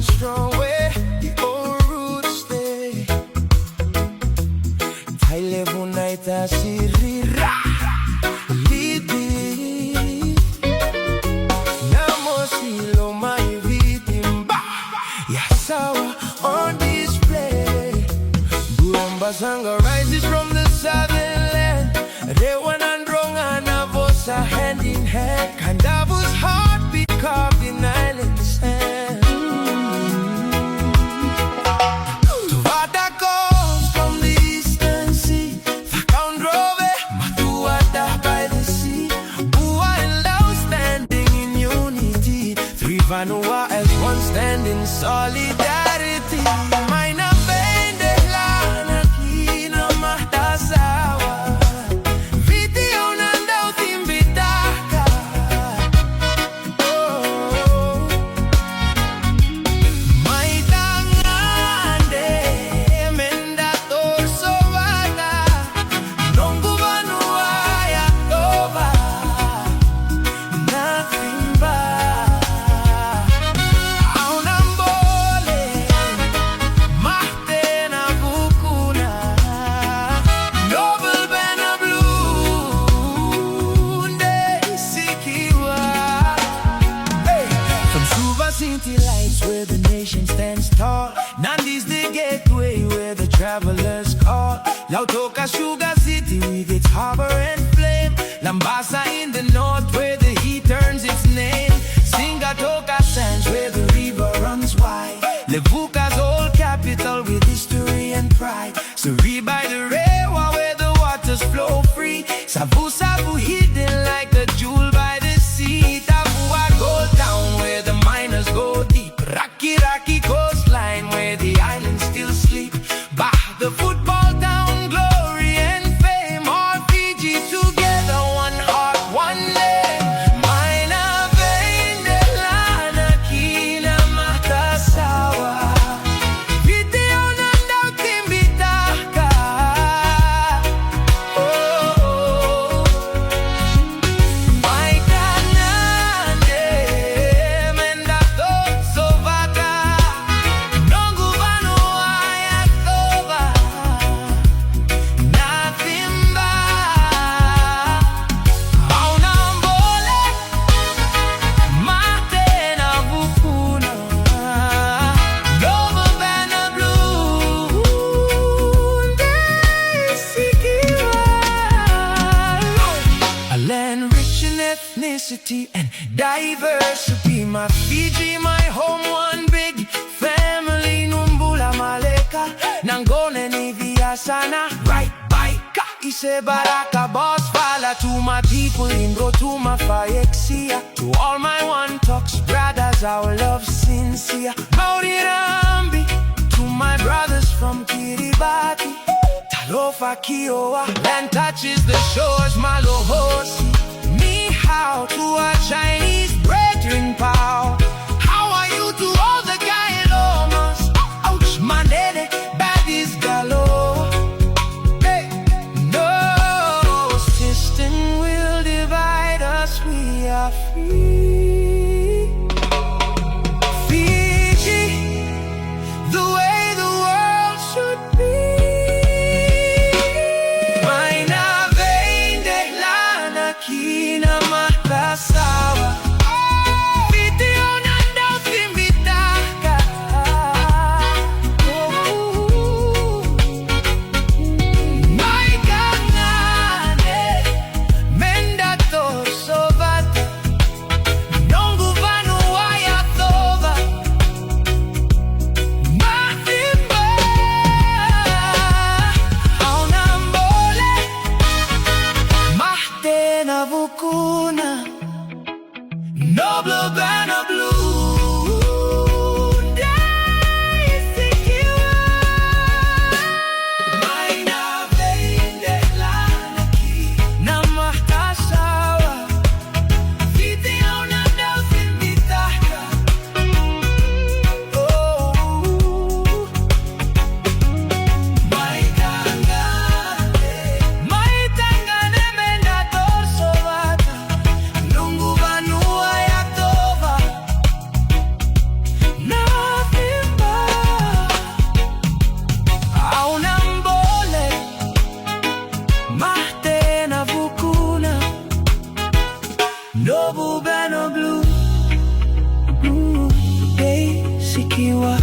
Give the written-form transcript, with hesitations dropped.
stand strong where the old roots stay. Tailevu naita sirira lidi Namosilo maivitimba Yasawa on display. Buambasanga rises from the southern land. Rewan and Ronga Navosa hand in hand. Kandavu's heartbeat carved in island sand. Tuvata comes from the eastern sea. Thakaundrove, Matuada by the sea. Bua and Lao standing in unity. Three Vanua as one stand in solidarity. Mina bende lana kina mahtasawa. Viti onanda utimbitaka. Maitangande menda torsovada. Nongu vanua ya toba. Natimba. Aunambole mahtena vukuna. Noble banner blue nde sikiwa. Hey! From Suva City lights where the nation stands tall. Nandi's the gateway where the travelers call. Lautoka Sugar City with its harbor and flame. Lambasa in the north where the heat turns its name. Singatoka sands where the river runs wide. Levuka's old capital with history and pride. Suri by the Rewa where the waters flow free. Savu Savu hidden like the jewel by the sea. Tavua Gold Town where the miners go deep. Raki Raki coastline where the islands still sleep. Bah, the football town, glory and fame. All Fiji together, one heart, one name. Mina vende lana kina mahtasawa. Viti onanda utimbitaka. Oh, Maitanande menda totsovaka. Nongu vanua ya toba. Natimba. Aunambole mahtena vukuna. Noble banner blue nde sikiwa. A land rich in ethnicity and diversity. My Fiji, my home, one big family. Numbula Maleka, Nangone ni Viasana. Right Baika, Ise Baraka, Boss Fala. To my people in Rotuma, Faexia. To all my one talks brothers, our love sincere. Maurirambi, to my brothers from Kiribati. Talofa Kiowa, land touches the shores, Malohosi. Ni hao to our Chinese brethren pow. How are you to all the Gailomas? Ouch, Manene, baddies galore. Hey, no system will divide us, we are free. Fiji, the way the world should be. Mina vende lana kina mahtasawa. Viti global banner blue. Sikiwa